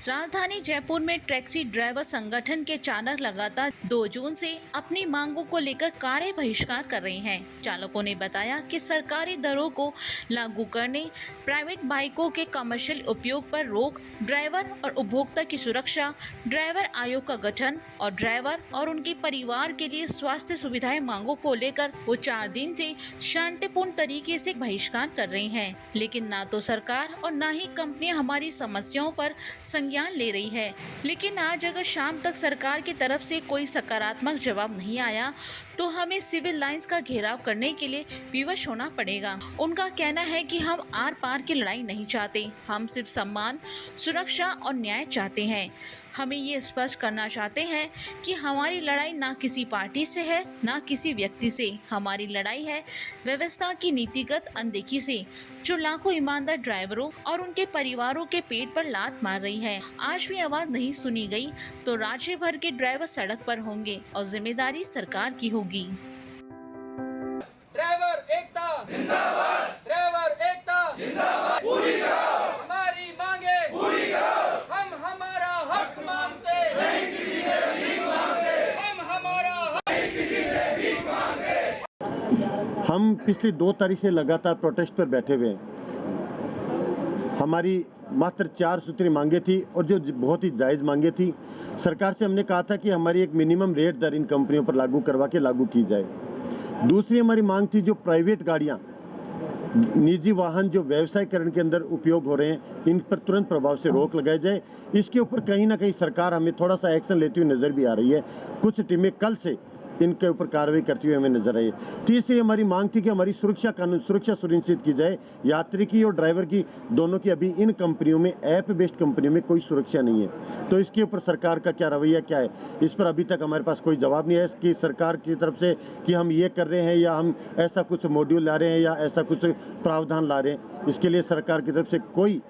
राजधानी जयपुर में taxi driver संगठन के चालक लगातार 2 जून से अपनी मांगों को लेकर कार्य बहिष्कार कर रहे हैं। चालकों ने बताया कि सरकारी दरों को लागू करने, प्राइवेट बाइकों के कमर्शियल उपयोग पर रोक, ड्राइवर और उपभोक्ता की सुरक्षा, ड्राइवर आयोग का गठन और ड्राइवर और उनके परिवार के लिए स्वास्थ्य सुविधाएं मांगों को लेकर वो 4 दिन से शांतिपूर्ण तरीके से बहिष्कार कर रहे हैं। लेकिन ना तो सरकार और ना ही कंपनियां हमारी समस्याओं पर संज्ञान ले रही है। लेकिन आज अगर शाम तक सरकार की तरफ से कोई सकारात्मक जवाब नहीं आया तो हमें सिविल लाइंस का घेराव करने के लिए विवश होना पड़ेगा। उनका कहना है कि हम आर पार की लड़ाई नहीं चाहते, हम सिर्फ सम्मान, सुरक्षा और न्याय चाहते हैं। हमें ये स्पष्ट करना चाहते हैं कि हमारी लड़ाई ना किसी पार्टी से है, ना किसी व्यक्ति से। हमारी लड़ाई है व्यवस्था की नीतिगत अनदेखी से, जो लाखों ईमानदार ड्राइवरों और उनके परिवारों के पेट पर लात मार रही है। आज भी आवाज नहीं सुनी गई तो राज्य भर के ड्राइवर सड़क पर होंगे और जिम्मेदारी सरकार की होगी। ड्राइवर एकता जिंदाबाद, ड्राइवर एकता जिंदाबाद, पूरी करो हमारी मांगे, पूरी करो। हम हमारा हक मांगते नहीं, किसी से भीख मांगते। हम हमारा हक नहीं, किसी से भीख मांगते। हम पिछली 2 तारीख से लगातार प्रोटेस्ट पर बैठे हुए हैं। हमारी मात्र 4 सूत्री मांगे थी और जो बहुत ही जायज़ मांगे थी। सरकार से हमने कहा था कि हमारी एक मिनिमम रेट दर इन कंपनियों पर लागू करवा के लागू की जाए। दूसरी हमारी मांग थी जो प्राइवेट गाड़ियां, निजी वाहन जो व्यवसायीकरण के अंदर उपयोग हो रहे हैं, इन पर तुरंत प्रभाव से रोक लगाई जाए। इसके ऊपर कहीं ना कहीं सरकार हमें थोड़ा सा एक्शन लेती हुई नज़र भी आ रही है। कुछ टीमें कल से इनके ऊपर कार्रवाई करती हुई हमें नजर आई। तीसरी हमारी मांग थी कि हमारी सुरक्षा सुनिश्चित की जाए। यात्री की और ड्राइवर की दोनों की अभी इन कंपनियों में, ऐप बेस्ड कंपनियों में कोई सुरक्षा नहीं है। तो इसके ऊपर सरकार का क्या रवैया क्या है, इस पर अभी तक हमारे पास कोई जवाब नहीं है कि सरकार की तरफ से कि हम ये कर रहे हैं या हम ऐसा कुछ मॉड्यूल ला रहे हैं या ऐसा कुछ प्रावधान ला रहे हैं। इसके लिए सरकार की तरफ से कोई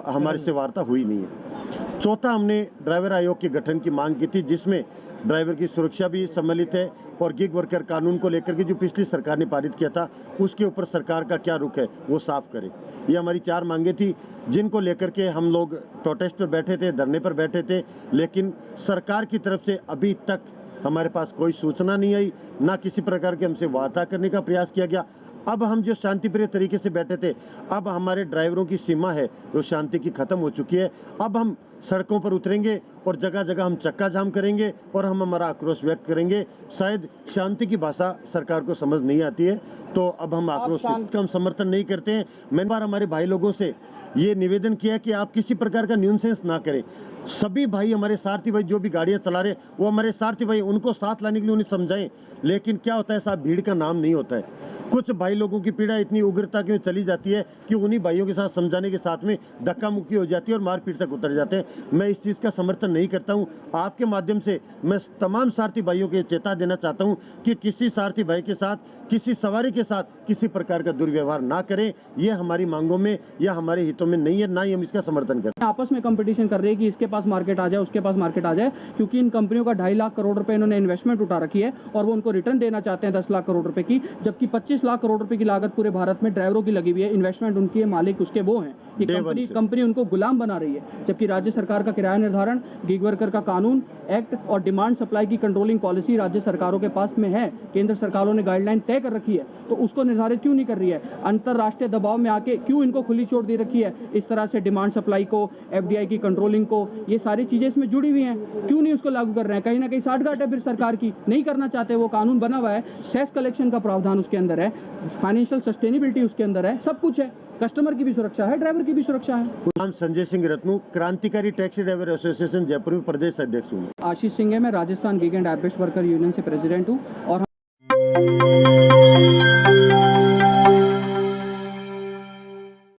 हमारे से वार्ता हुई नहीं है। चौथा, हमने ड्राइवर आयोग के गठन की मांग की थी, जिसमें ड्राइवर की सुरक्षा भी सम्मिलित है और गिग वर्कर कानून को लेकर के जो पिछली सरकार ने पारित किया था उसके ऊपर सरकार का क्या रुख है वो साफ करे। ये हमारी 4 मांगे थी जिनको लेकर के हम लोग प्रोटेस्ट पर बैठे थे, धरने पर बैठे थे। लेकिन सरकार की तरफ से अभी तक हमारे पास कोई सूचना नहीं आई, ना किसी प्रकार के हमसे वार्ता करने का प्रयास किया गया। अब हम जो शांतिप्रिय तरीके से बैठे थे, अब हमारे ड्राइवरों की सीमा है वो शांति की ख़त्म हो चुकी है। अब हम सड़कों पर उतरेंगे और जगह जगह हम चक्का जाम करेंगे और हम हमारा आक्रोश व्यक्त करेंगे। शायद शांति की भाषा सरकार को समझ नहीं आती है, तो अब हम आक्रोश का हम समर्थन नहीं करते हैं। मैंने बार हमारे भाई लोगों से ये निवेदन किया कि आप किसी प्रकार का न्यूसेंस ना करें। सभी भाई, हमारे सारथी भाई जो भी गाड़ियां चला रहे वो हमारे सारथी भाई, उनको साथ लाने के लिए उन्हें समझाएं। लेकिन क्या होता है साहब, भीड़ का नाम नहीं होता है। कुछ भाई लोगों की पीड़ा इतनी उग्रता की चली जाती है कि उन्हीं भाइयों के साथ समझाने के साथ में धक्का मुक्की हो जाती है और मारपीट तक उतर जाते हैं। मैं इस चीज़ का समर्थन नहीं करता हूँ। आपके माध्यम से मैं तमाम सारथी भाइयों को चेता देना चाहता हूँ कि किसी सारथी भाई के साथ, किसी सवारी के साथ किसी प्रकार का दुर्व्यवहार ना करें। ये हमारी मांगों में या हमारे हितों में नहीं है, ना ही हम इसका समर्थन करते हैं। आपस में कंपटीशन कर रही है कि इसके पास मार्केट आ जाए, उसके पास मार्केट आ जाए, क्योंकि इन कंपनियों का 2.5 लाख करोड़ रुपए इन्होंने इन्वेस्टमेंट उठा रखी है और वो उनको रिटर्न देना चाहते हैं 10 लाख करोड़ रुपए की, जबकि 25 लाख करोड़ रुपए की लागत पूरे भारत में ड्राइवरों की लगी हुई है। इन्वेस्टमेंट उनकी है, मालिक उसके वो हैं। ये कंपनी उनको गुलाम बना रही है, जबकि राज्य सरकार का किराया निर्धारण, गिग वर्कर का कानून, एक्ट और डिमांड सप्लाई की कंट्रोलिंग पॉलिसी राज्य सरकारों के पास में है। केंद्र सरकारों ने गाइडलाइन तय कर रखी है, तो उसको निर्धारित क्यों नहीं कर रही है? अंतरराष्ट्रीय दबाव में आके क्यों इनको खुली छूट दे रखी है? इस तरह से डिमांड सप्लाई को, एफडीआई की कंट्रोलिंग को, ये सारी चीजें इसमें जुड़ी हुई हैं। क्यों नहीं उसको लागू कर रहे हैं? कहीं ना कहीं साठगांठ है फिर सरकार की, नहीं करना चाहते। वो कानून बना हुआ है, सेस कलेक्शन का प्रावधान उसके अंदर है, फाइनेंशियल सस्टेनेबिलिटी उसके अंदर है, सब कुछ है। कस्टमर की भी सुरक्षा है, ड्राइवर की भी सुरक्षा है। नाम संजय सिंह रत्नू, क्रांतिकारी टैक्सी ड्राइवर एसोसिएशन जयपुर में प्रदेश अध्यक्ष हूँ। आशीष सिंह है, मैं Rajasthan gig and app based worker union से प्रेसिडेंट हूँ। और